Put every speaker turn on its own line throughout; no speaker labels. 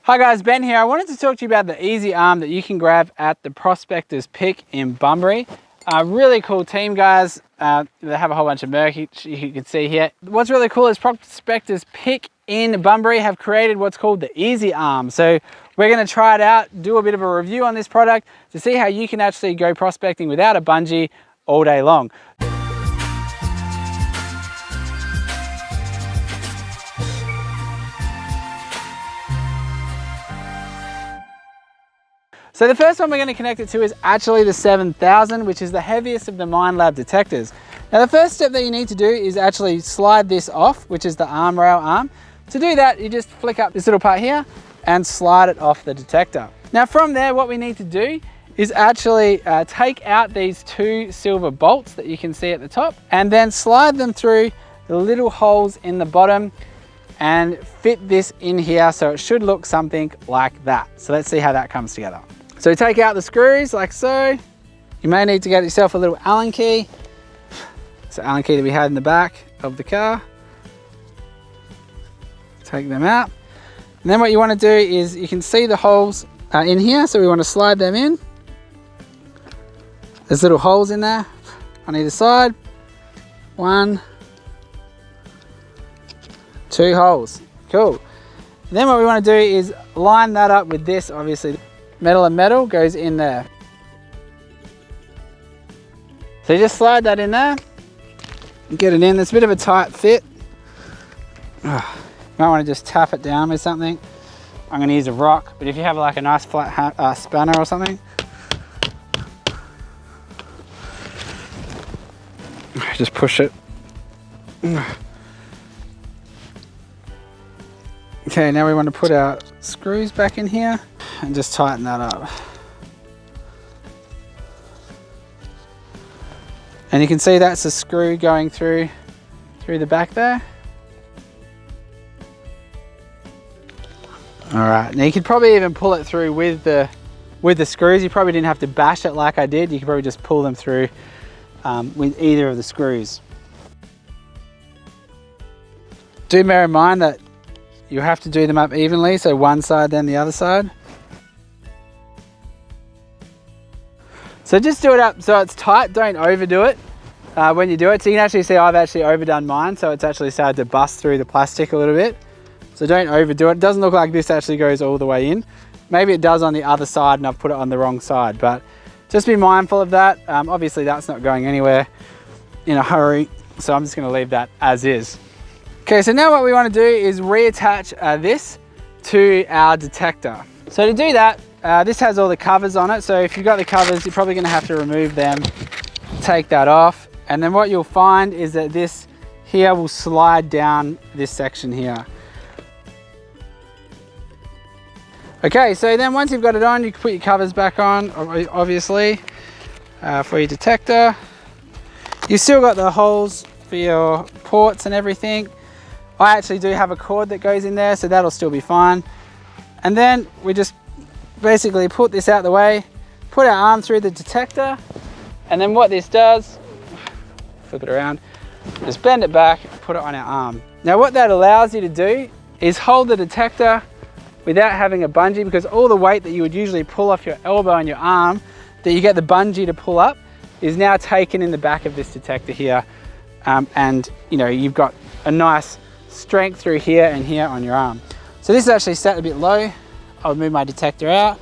Hi guys, Ben here. I wanted to talk to you about the easy arm that you can grab at the Prospectors Pick in Bungee. Really cool team, guys. They have a whole bunch of merch you can see here. What's really cool is Prospectors Pick in Bungee have created what's called the easy arm. So we're going to try it out, do a bit of a review on this product to see how you can actually go prospecting without a bungee all day long. So the first one we're going to connect it to is actually the 7000, which is the heaviest of the Minelab detectors. Now the first step that you need to do is actually slide this off, which is the arm rail arm. To do that, you just flick up this little part here and slide it off the detector. Now from there, what we need to do is actually take out these two silver bolts that you can see at the top and then slide them through the little holes in the bottom and fit this in here, so it should look something like that. So let's see how that comes together. So take out the screws like so. You may need to get yourself a little Allen key. It's the Allen key that we had in the back of the car. Take them out. And then what you want to do is, you can see the holes in here, so we want to slide them in. There's little holes in there on either side. 1, 2 holes. Cool. And then what we want to do is line that up with this, obviously. Metal and metal goes in there. So you just slide that in there and get it in. It's a bit of a tight fit. You might want to just tap it down with something. I'm going to use a rock, but if you have like a nice flat spanner or something, just push it. Okay, now we want to put our screws back in here and just tighten that up. And you can see that's a screw going through the back there. All right, now you could probably even pull it through with the screws. You probably didn't have to bash it like I did. You could probably just pull them through with either of the screws. Do bear in mind that you have to do them up evenly, so one side then the other side. So just do it up so it's tight, don't overdo it when you do it. So you can actually see I've actually overdone mine, so it's actually started to bust through the plastic a little bit. So don't overdo it. It doesn't look like this actually goes all the way in. Maybe it does on the other side and I've put it on the wrong side, but just be mindful of that. Obviously that's not going anywhere in a hurry, so I'm just going to leave that as is. Okay, so now what we want to do is reattach this to our detector. So to do that, this has all the covers on it. So if you've got the covers, you're probably going to have to remove them, take that off. And then what you'll find is that this here will slide down this section here. Okay, so then once you've got it on, you can put your covers back on, obviously, for your detector. You've still got the holes for your ports and everything. I actually do have a cord that goes in there, so that'll still be fine. And then we just basically put this out the way, put our arm through the detector, and then what this does, flip it around, just bend it back, put it on our arm. Now what that allows you to do is hold the detector without having a bungee, because all the weight that you would usually pull off your elbow and your arm, that you get the bungee to pull up, is now taken in the back of this detector here. And you know, you've got a nice strength through here and here on your arm. So this is actually set a bit low. I'll move my detector out.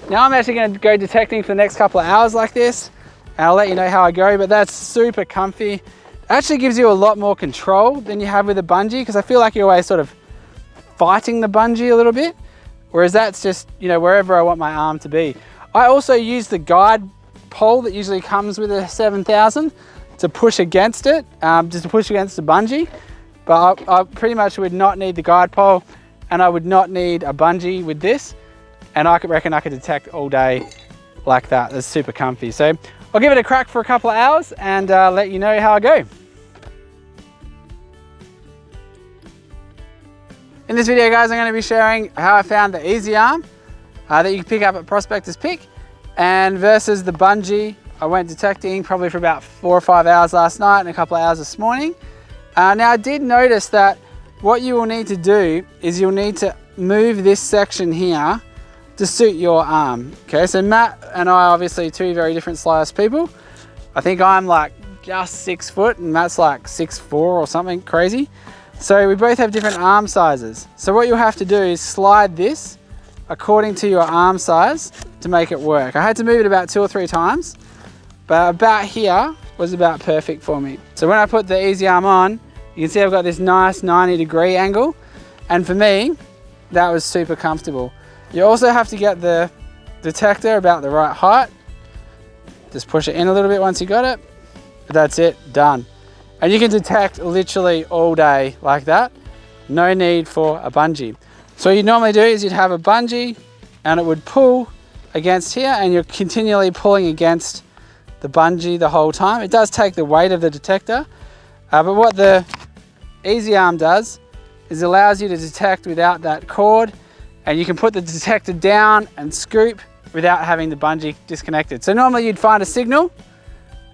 Now I'm actually going to go detecting for the next couple of hours like this, and I'll let you know how I go, but that's super comfy. It actually gives you a lot more control than you have with a bungee, because I feel like you're always sort of fighting the bungee a little bit, whereas that's just, you know, wherever I want my arm to be. I also use the guide pole that usually comes with a 7000 to push against it, just to push against the bungee. But I pretty much would not need the guide pole, and I would not need a bungee with this. And I reckon I could detect all day like that. It's super comfy. So I'll give it a crack for a couple of hours and let you know how I go. In this video, guys, I'm going to be sharing how I found the easy arm that you can pick up at Prospectors Pick, and versus the bungee. I went detecting probably for about 4 or 5 hours last night and a couple of hours this morning. Now I did notice that what you will need to do is you'll need to move this section here to suit your arm. Okay, so Matt and I obviously two very different size people. I think I'm like just 6 foot and Matt's like 6'4" or something crazy. So we both have different arm sizes. So what you'll have to do is slide this according to your arm size to make it work. I had to move it about 2 or 3 times, but about here was about perfect for me. So when I put the Easy Arm on, you can see I've got this nice 90-degree angle, and for me, that was super comfortable. You also have to get the detector about the right height. Just push it in a little bit once you got it. But that's it, done. And you can detect literally all day like that. No need for a bungee. So what you'd normally do is you'd have a bungee and it would pull against here, and you're continually pulling against the bungee the whole time. It does take the weight of the detector, but what the Easy Arm does is it allows you to detect without that cord, and you can put the detector down and scoop without having the bungee disconnected. So normally you'd find a signal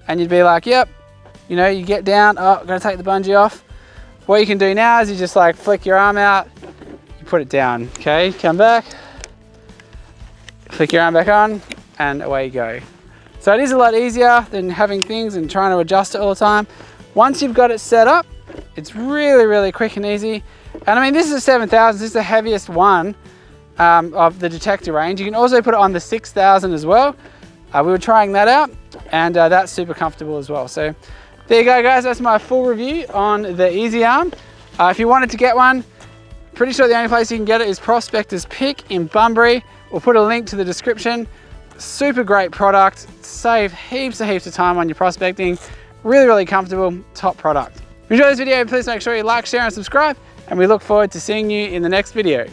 and you'd be like, yep, you know, you get down, oh, gotta take the bungee off. What you can do now is you just like flick your arm out, you put it down, okay? Come back, flick your arm back on, and away you go. So it is a lot easier than having things and trying to adjust it all the time. Once you've got it set up, it's really, really quick and easy. And I mean, this is a 7000, this is the heaviest one of the detector range. You can also put it on the 6000 as well. We were trying that out, and that's super comfortable as well. So there you go, guys. That's my full review on the Easy Arm. If you wanted to get one, pretty sure the only place you can get it is Prospectors Pick in Bunbury. We'll put a link to the description. Super great product. Save heaps of time on your prospecting. Really, really comfortable, top product. If you enjoyed this video, please make sure you like, share, and subscribe. And we look forward to seeing you in the next video.